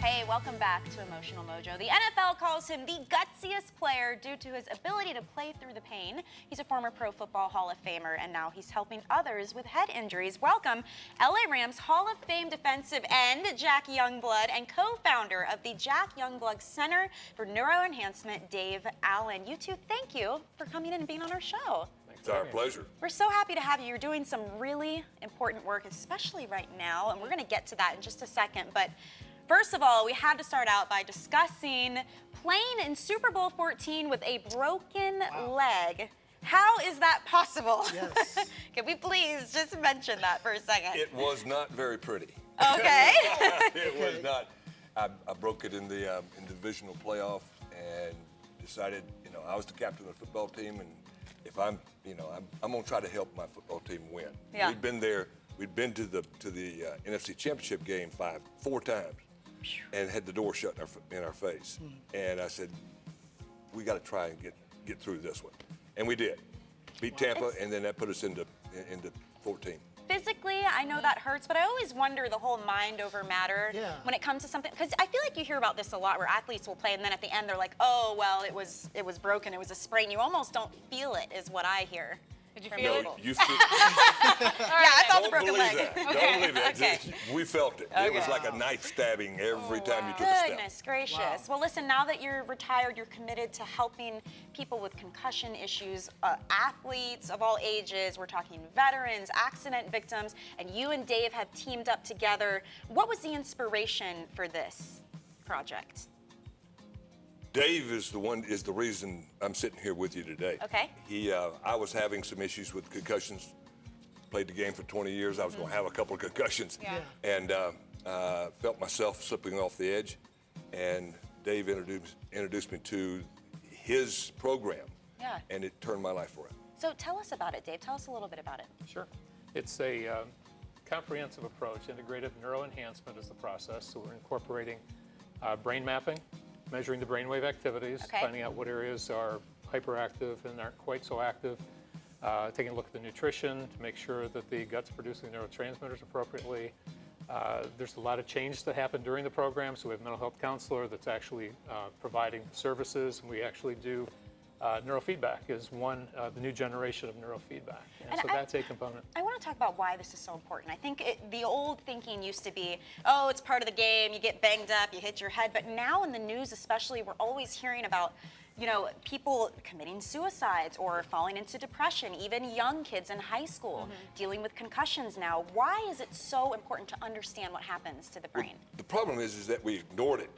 Hey, welcome back to Emotional Mojo. The NFL calls him the gutsiest player due to his ability to play through the pain. He's a former Pro Football Hall of Famer, and now he's helping others with head injuries. Welcome, LA Rams Hall of Fame defensive end, Jack Youngblood, and co-founder of the Jack Youngblood Center for NeuroEnhancement, Dave Allen. You two, thank you for coming in and being on our show. It's our pleasure. We're so happy to have you. You're doing some really important work, especially right now, and we're going to get to that in just a second. But first of all, we had to start out by discussing playing in Super Bowl XIV with a broken leg. How is that possible? Yes. Can we please just mention that for a second? It was not very pretty. Okay. It was not. I broke it in the divisional playoff and decided, I was the captain of the football team, and if I'm going to try to help my football team win. Yeah. We'd been there. We'd been to the NFC Championship game four times, and had the door shut in our face. And I said, we got to try and get through this one, and we did. Beat Tampa, and then that put us into 14. Physically, I know that hurts, but I always wonder the whole mind over matter when it comes to something, because I feel like you hear about this a lot where athletes will play and then at the end they're like, oh, well, it was broken, it was a sprain. You almost don't feel it is what I hear. Did you feel it? You feel I felt the broken leg. That. Okay. Don't believe it. Okay. We felt it. Okay. It was like a knife stabbing every time you took a step. Goodness gracious. Well, listen, now that you're retired, you're committed to helping people with concussion issues, athletes of all ages. We're talking veterans, accident victims, and you and Dave have teamed up together. What was the inspiration for this project? Dave is the reason I'm sitting here with you today. Okay. I was having some issues with concussions. Played the game for 20 years. I was going to have a couple of concussions, and felt myself slipping off the edge. And Dave introduced me to his program, and it turned my life around. So tell us about it, Dave. Tell us a little bit about it. Sure. It's a comprehensive approach. Integrative neuroenhancement is the process. So we're incorporating brain mapping, measuring the brainwave activities, finding out what areas are hyperactive and aren't quite so active, taking a look at the nutrition to make sure that the gut's producing neurotransmitters appropriately. There's a lot of change that happen during the program, so we have a mental health counselor that's actually providing services, and we actually do neurofeedback is the new generation of neurofeedback, and so that's a component. I want to talk about why this is so important. I think the old thinking used to be, oh, it's part of the game, you get banged up, you hit your head, but now in the news especially, we're always hearing about people committing suicides or falling into depression, even young kids in high school dealing with concussions now. Why is it so important to understand what happens to the brain? Well, the problem is that we ignored it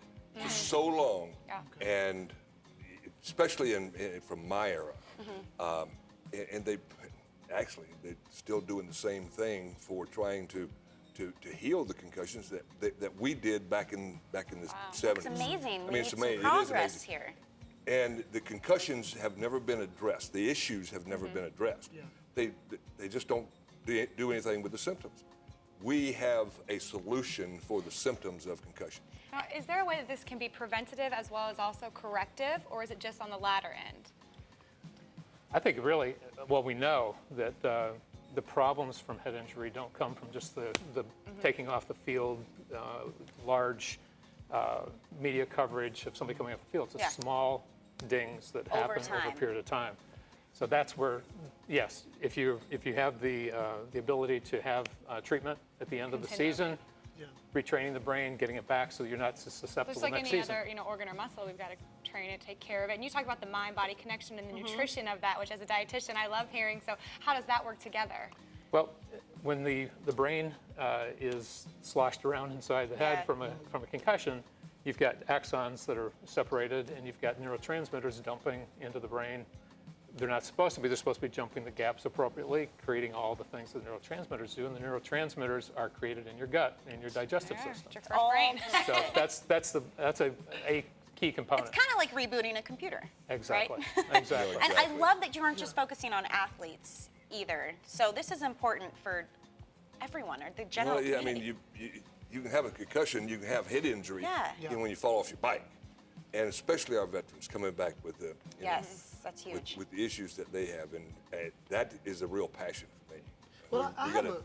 for so long, and especially from my era, and they're still doing the same thing for trying to heal the concussions that we did back in the 70s. It's amazing. I mean, it's amazing. Progress here. And the concussions have never been addressed. The issues have never been addressed. They just don't do anything with the symptoms. We have a solution for the symptoms of concussion. Now, is there a way that this can be preventative as well as also corrective, or is it just on the latter end? I think really, we know that the problems from head injury don't come from just the taking off the field, large media coverage of somebody coming off the field. It's small dings that happen over a period of time. So that's where, yes, if you have the ability to have treatment at the end of the season, retraining the brain, getting it back so you're not susceptible Just like next any season. other organ or muscle, we've got to train it, take care of it. And you talk about the mind-body connection and the nutrition of that, which as a dietitian I love hearing. So how does that work together? Well, when the brain is sloshed around inside the head from a concussion, you've got axons that are separated, and you've got neurotransmitters dumping into the brain. They're not supposed to be. They're supposed to be jumping the gaps appropriately, creating all the things that neurotransmitters do. And the neurotransmitters are created in your gut, in your digestive system. Your first brain. So that's a key component. It's kind of like rebooting a computer. Exactly. Right? Exactly. And I love that you aren't just focusing on athletes either. So this is important for everyone, or the general community. I mean, you can have a concussion, you can have head injury when you fall off your bike. And especially our veterans coming back with the that's huge. with the issues that they have, and that is a real passion for me. Well, I have a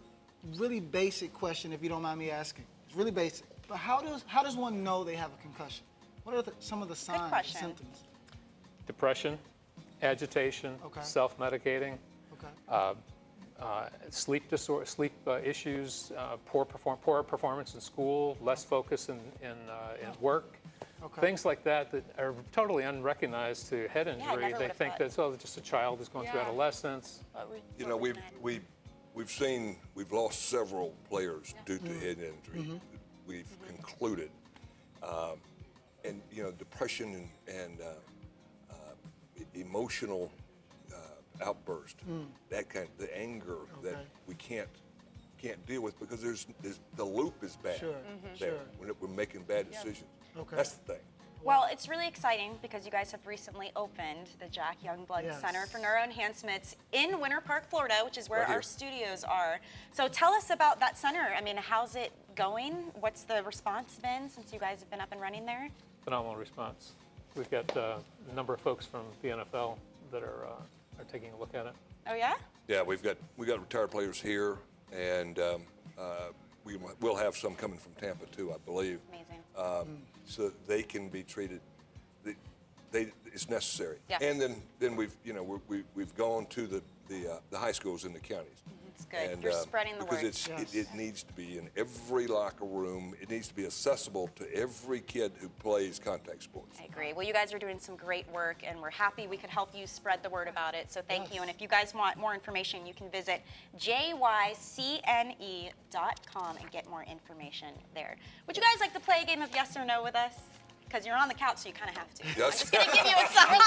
really basic question, if you don't mind me asking. It's really basic. But how does one know they have a concussion? What are some of the signs, question. symptoms? Depression, agitation, Okay. self-medicating, Okay. sleep issues, poor performance in school, less focus in work. Okay. Things like that that are totally unrecognized to head I injury. never They would've think thought. that's, oh, just a child who's going through Yeah. adolescence. You know, we've lost several players due to head injury. We've concluded, and you know, depression and emotional outburst, that kind of the anger that Okay. we can't deal with because there's the loop is bad Sure, there sure. when we're making bad decisions. Okay. That's the thing. Well, it's really exciting because you guys have recently opened the Jack Youngblood Yes. Center for NeuroEnhancement in Winter Park, Florida, which is where Right here. our studios are. So tell us about that center. I mean, how's it going? What's the response been since you guys have been up and running there? Phenomenal response. We've got a number of folks from the NFL that are taking a look at it. Oh, yeah? Yeah, we got retired players here, and we'll have some coming from Tampa too, I believe. Amazing. So that they can be treated. It's necessary. Yeah. And then we've gone to the high schools in the counties. It's good. And, You're spreading the word. because it needs to be in every locker room. It needs to be accessible to every kid who plays contact sports. I agree. Well, you guys are doing some great work, and we're happy we could help you spread the word about it. So thank you. And if you guys want more information, you can visit jycne.com and get more information there. Would you guys like to play a game of yes or no with us? Because you're on the couch, so you kind of have to. Yes. I'm just going to give you a sign.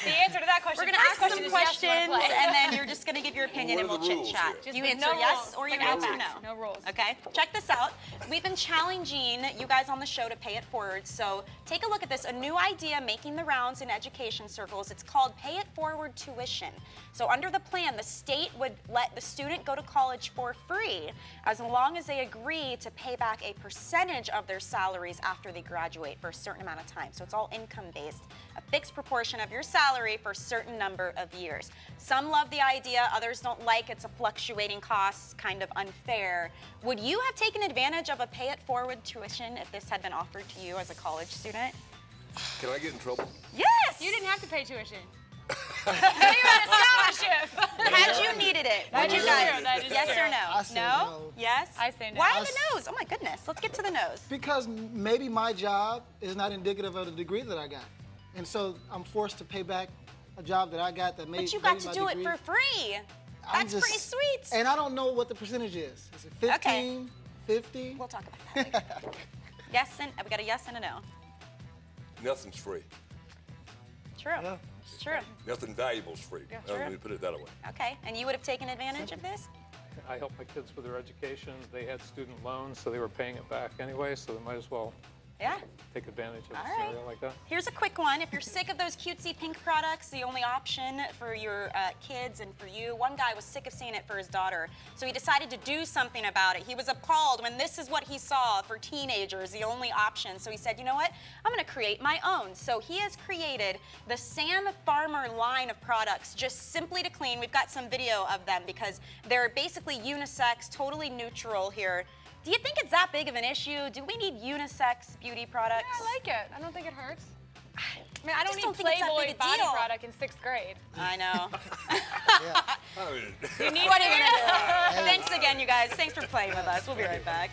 The answer to that question. We're going to ask first some question is yes, questions, wanna play. and then you're just going to give your opinion, and What we'll are the rules chit-chat. here? You Just answer no yes rules. or you No answer rules. no. No rules. Okay, check this out. We've been challenging you guys on the show to pay it forward, so take a look at this. A new idea making the rounds in education circles. It's called Pay It Forward Tuition. So under the plan, the state would let the student go to college for free as long as they agree to pay back a percentage of their salaries after they graduate for a certain amount of time. So it's all income-based, a fixed proportion of your salary for a certain number of years. Some love the idea, others don't like it's a fluctuating cost, kind of unfair. Would you have taken advantage of a Pay It Forward tuition if this had been offered to you as a college student? Can I get in trouble? Yes! You didn't have to pay tuition. You had a scholarship. Had you needed it, would you is guys? true, that is Yes true. or no? I say no. Yes? I say no. Why I the nose? Oh my goodness. Let's get to the nose. Because maybe my job is not indicative of the degree that I got. And so I'm forced to pay back a job that I got that made But you got made to my do it degree. for free. I'm That's just- pretty sweet. And I don't know what the percentage is. Is it 15, 50? We'll talk about that later. Yes, and we got a yes and a no. Nothing's free. True. Yeah. It's true. Nothing valuable is free. true. Let me put it that way. Okay. And you would have taken advantage of this? I helped my kids with their education. They had student loans, so they were paying it back anyway, so they might as well Yeah. take advantage of a All right. scenario like that. Here's a quick one. If you're sick of those cutesy pink products, the only option for your kids and for you, one guy was sick of seeing it for his daughter, so he decided to do something about it. He was appalled when this is what he saw for teenagers, the only option. So he said, you know what? I'm going to create my own. So he has created the Sam Farmer line of products just simply to clean. We've got some video of them because they're basically unisex, totally neutral here. Do you think it's that big of an issue? Do we need unisex beauty products? Yeah, I like it. I don't think it hurts. I mean, I don't just need don't think it's that Playboy big a body deal. product in 6th grade. I know. I mean, What are you gonna do? Thanks again, you guys. Thanks for playing with us. We'll be right back.